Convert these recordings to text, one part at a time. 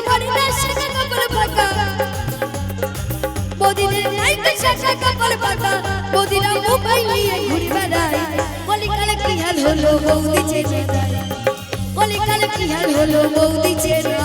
পারে না শাখা কপাল ফাঁকা বৌদিদের নাইকে শাখা কপাল ফাঁকা বৌদিরা মোবাইল নিয়ে ঘুরে বেড়ায় কলিকালে কি হাল হলো বৌদি চেনে তাই কলিকালে কি হাল হলো বৌদি চেনে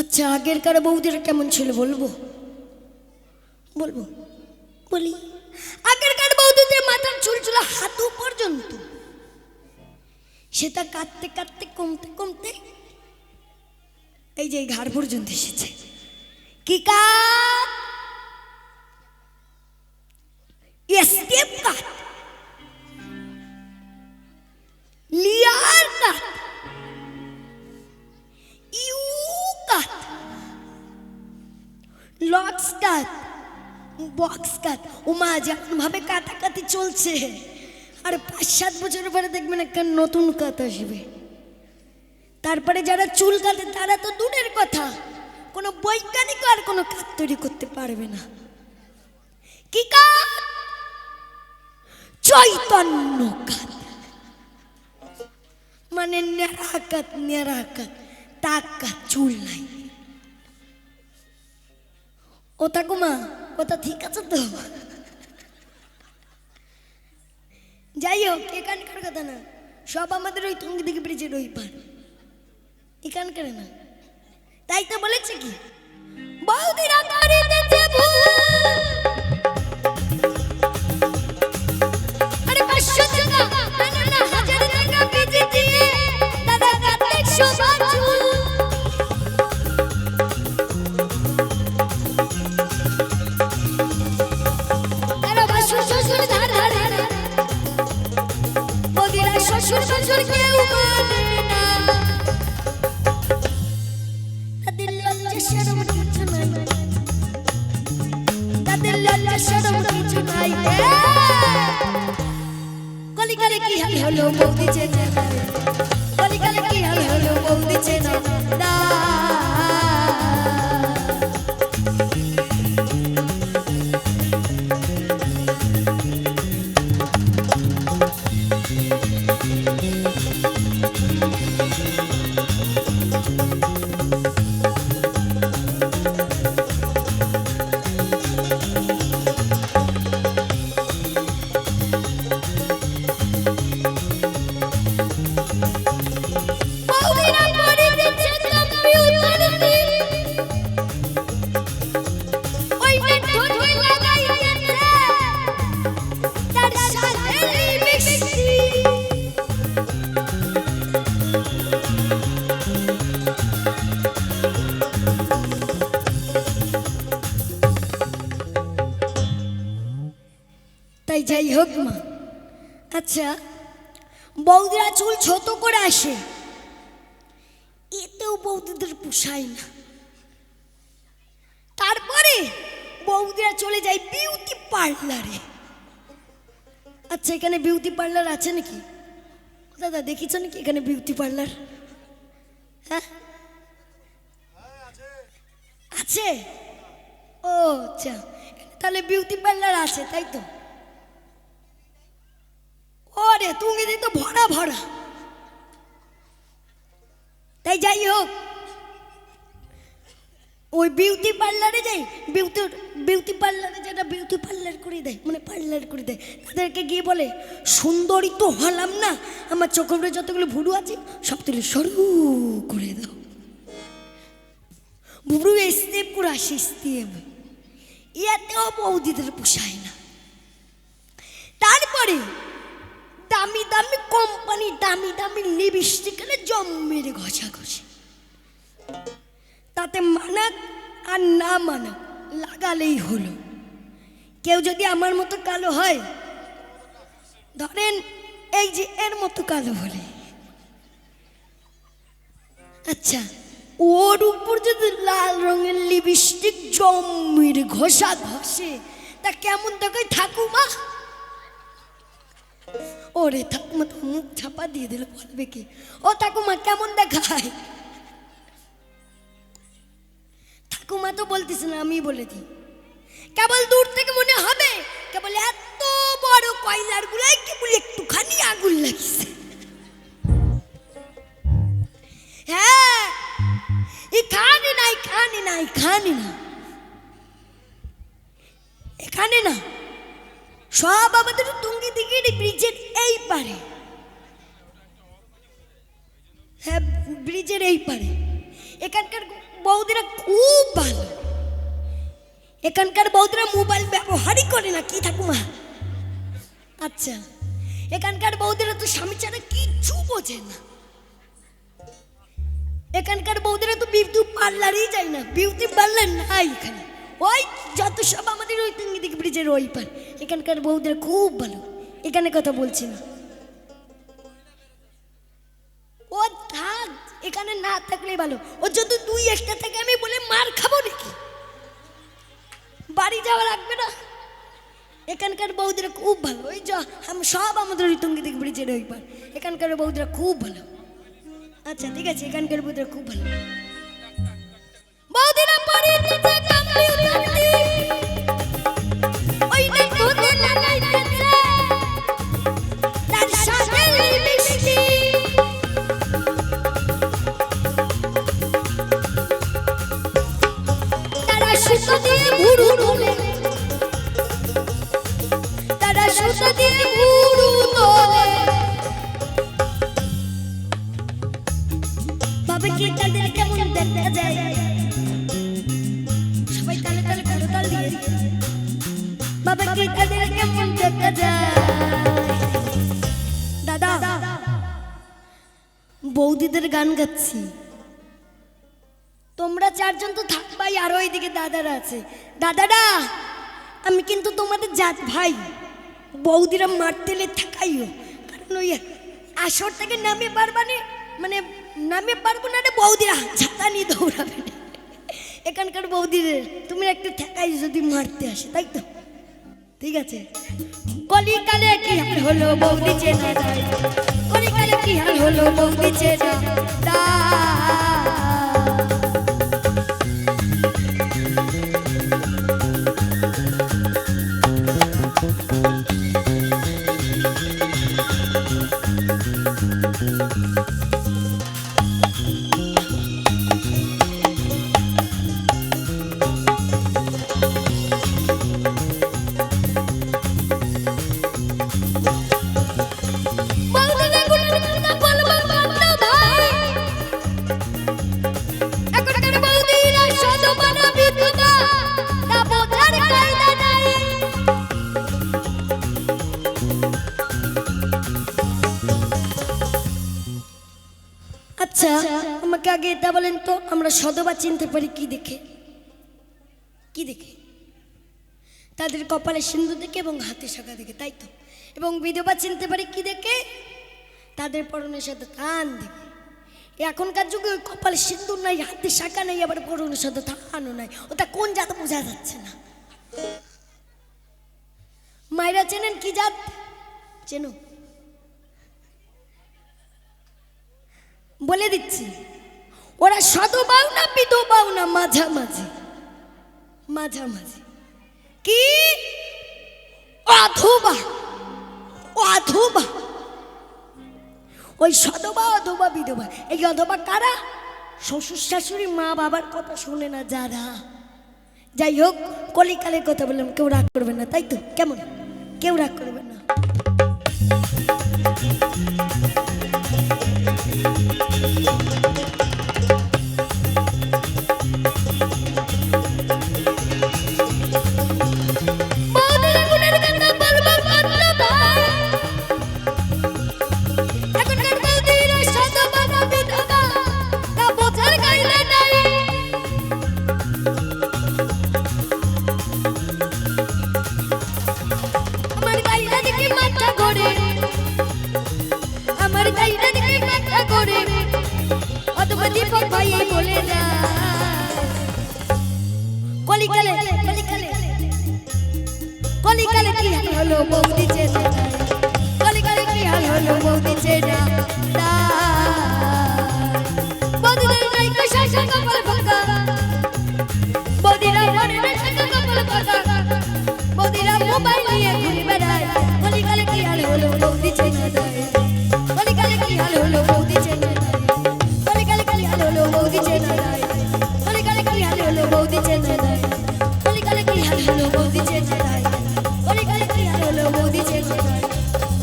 আচ্ছা আগেরকার বৌদিরা কেমন ছিল বলবো বলবো বলি আগেরকার বৌদিদের মাথার চুল ছিল হাঁটু পর্যন্ত সেটা কাটতে কাটতে কমতে কমতে এই যে ঘাড় পর্যন্ত এসেছে কি কাট step cut layer cut U cut locks cut box cut ওমা যেমন ভাবে কাটাকাটি চলছে আর ৫-৭ বছর পরে দেখবেন একটা নতুন কাট আসবে তারপরে যারা চুল কাটে তারা তো দূরের কথা কোনো বৈজ্ঞানিক আর কোনো কাট তৈরি করতে পারবে না কি কাট চৈতন্য কাট মানে নেড়া কাট টাক কাট চুল নাই ওটা কুমা ওটা ঠিক আছে তো যাই হোক এখানকার কথা না সব আমাদের ওই টঙ্গী দিকে ব্রিজের ওই পার এখানকার না তাই তো বলেছে কি বৌদিরা করিতেছে ভুল আরে ৫০০ টাকা না ১০০০ টাকা বেচে দিয়ে দাদা কাটে শোভা চুল আরে বাসুর শ্বশুর ধার ধার বৌদিরা শ্বশুর বাসুর কেউ মানে না তাদের লজ্জা শরম কিছু নাই তাদের লজ্জা শরম কিছু নাই কলিকালে কি হাল হলো বৌদি চেনে কলিকালে কি হাল হলো বৌদি চেনে না তাই যাই হোক মা আচ্ছা বৌদিরা চুল ছোট করে আসে এতেও বৌদিদের পোষায় না তারপরে বৌদিরা চলে যায় বিউটি পার্লারে আচ্ছা এখানে বিউটি পার্লার আছে নাকি দাদা দেখিছ নাকি এখানে বিউটি পার্লার হ্যাঁ আছে ও আচ্ছা তাহলে বিউটি পার্লার আছে তাই তো ওরে তুমি তো ভরা ভরা তাই যাই হোক ওই বিউটি পার্লারে যাই বিউটি পার্লারে যেটা বিউটি পার্লার করে দেয় মানে পার্লার করে দেয় তাদেরকে গিয়ে বলে সুন্দরী তো হলাম না আমার চোখের উপরে যতগুলো ভুরু আছে সব তুলে সরু করে দাও ভুরু স্টেপ করে আসে স্টেপ এতেও বৌদিদের পোষায় না তারপরে দামি দামি কোম্পানি দামি দামি লিপস্টিক এনে জম্মের ঘষাঘষি, তাতে মানাক আর না মানাক লাগালেই হলো। কেউ যদি আমার মতো কালো হয়, ধরেন এই যে এর মতো কালো হলে, আচ্ছা ওর উপর যদি লাল রঙের লিপস্টিক জম্মের ঘষা ঘষে, তা কেমন দেখায় ঠাকুমা? ওরে ঠাকুমা তো মুখ ছাপা দিয়ে দিল, বলবে কি ও ঠাকুমা কেমন দেখায়? ঠাকুমা তো বলতেছে না, আমি বলে দিই। কেবল দূর থেকে মনে হবে কেবল এত বড় কয়লার গুলাই কেবল একটুখানি আগুন লাগছে। হ্যাঁ, এখানে না, এখানে না, এখানে না, এখানে না, সব আমাদের টুঙ্গি দিঘির ব্রিজের এই পারে। হ্যাঁ, ব্রিজের এই পারে। এখানকার বৌদিরা খুব ভালো। এখানকার বৌদিরা মোবাইল ব্যবহারই করে না, কি ঠাকুমা? আচ্ছা, এখানকার বৌদিরা তো স্বামী ছাড়া কিচ্ছু বোঝে না। এখানকার বৌদিরা তো বিউটি পার্লারই যায় না, বিউটি পার্লার নাই এখানে। ওই যত সব আমাদের ওই টুঙ্গি দিঘি ব্রিজের ওই পার। এখানকার বৌদিরা খুব ভালো, এখানে কথা বলছি না। ও থাক, এখানে না থাকলেই ভালো। ও যদি দুই একটা থেকে আমি বলে মার খাবো নাকি? বাড়ি যাওয়া লাগবে না। এখানকার বৌদিরা খুব ভালো। ওই সব আমাদের ওই টুঙ্গি দিঘি ব্রিজের ওই পার। এখানকার বৌদিরা খুব ভালো। আচ্ছা ঠিক আছে, এখানকার বৌদিরা খুব ভালো। বৌদিরা পরে নিচে কম্পিউটারটি ওই না ধরে লাগাইতেছে তার সাথে লিপস্টিক। তারা সুতো দিয়ে ভুরু তোলে, তারা সুতো দিয়ে ভুরু তোলে। বাবা কি তাদের কেমন দেখা যায়? সবাই তালে তালে করতাল দিয়ে। বাবা কি তাদের কেমন দেখা যায়? দাদা, বৌদিদের গান গাচ্ছি, তোমরা চারজন তো থাকবাই, আরো এইদিকে দাদারা আছে। দাদারা, আমি কিন্তু তোমাদের জাত ভাই। বৌদিরা মারতেলে থাকাইও, কারণ ওই আসর থেকে নামে পারবানে, মানে নামে পারবো না রে, বৌদিরা ছাতা নিয়ে দৌড়াবে। এখানকার বৌদিদের তুমি একটু ঠেকাই যদি মারতে আসে, তাই তো? ঠিক আছে। কলিকালে কি হাল হলো বৌদি চেনা যায়, কলিকালে কি হাল হলো বৌদি চেনা আচ্ছা, আমাকে আগে এটা বলেন তো, আমরা সধবা চিনতে পারি কি দেখে? কি দেখে? তাদের কপালে সিন্ধু দেখে এবং হাতে শাখা দেখে, তাই তো? এবং বিধবা চিনতে পারি কি দেখে? তাদের পরনের সাথে থান দেখে। এখনকার যুগে ওই কপালে সিন্ধু নাই, হাতে শাখা নেই, আবার পরনের সাথে থানও নাই, ওটা কোন জাত বোঝা যাচ্ছে না। মায়েরা চেনেন কি জাত? চেনো? বলে দিচ্ছি, ওরা সধবাও না বিধবাও না, মাঝামাঝি। মাঝামাঝি কি? অধবা। অধবা। ওই সধবা অধবা বিধবা। এই অধবা কারা? শ্বশুর শাশুড়ি মা বাবার কথা শুনে না যারা। যাই হোক, কলিকালের কথা বললাম, কেউ রাগ করবে না, তাই তো? কেমন? কেউ রাগ করবে না। দীপক ভাই বলে যায় কলিকালে কলিকালে কলিকালে কি হাল হলো বৌদি চেনা কলিকালে কি হাল হলো বৌদি চেনা বৌদিদের নাই কষা সঙ্গ পর ফাঁকা বৌদিরা মনে নাই সঙ্গ কপাল ফাঁকা বৌদিরা মোবাইল নিয়ে ঘুরে বেড়ায় কলিকালে কি হাল হলো বৌদি চেনা কলিকালে কি হাল হলো বৌদি চেনা কলিকালে কি হাল হলো বৌদি চেনা কলিকালে কি হাল হলো বৌদি চেনা কলিকালে কি হাল হলো বৌদি চেনা কলিকালে কি হাল হলো বৌদি চেনা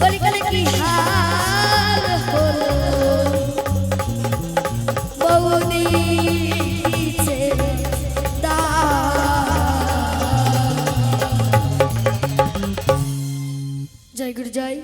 কলিকালে কি হাল হলো বৌদি চেনা জয় গুরু জয়।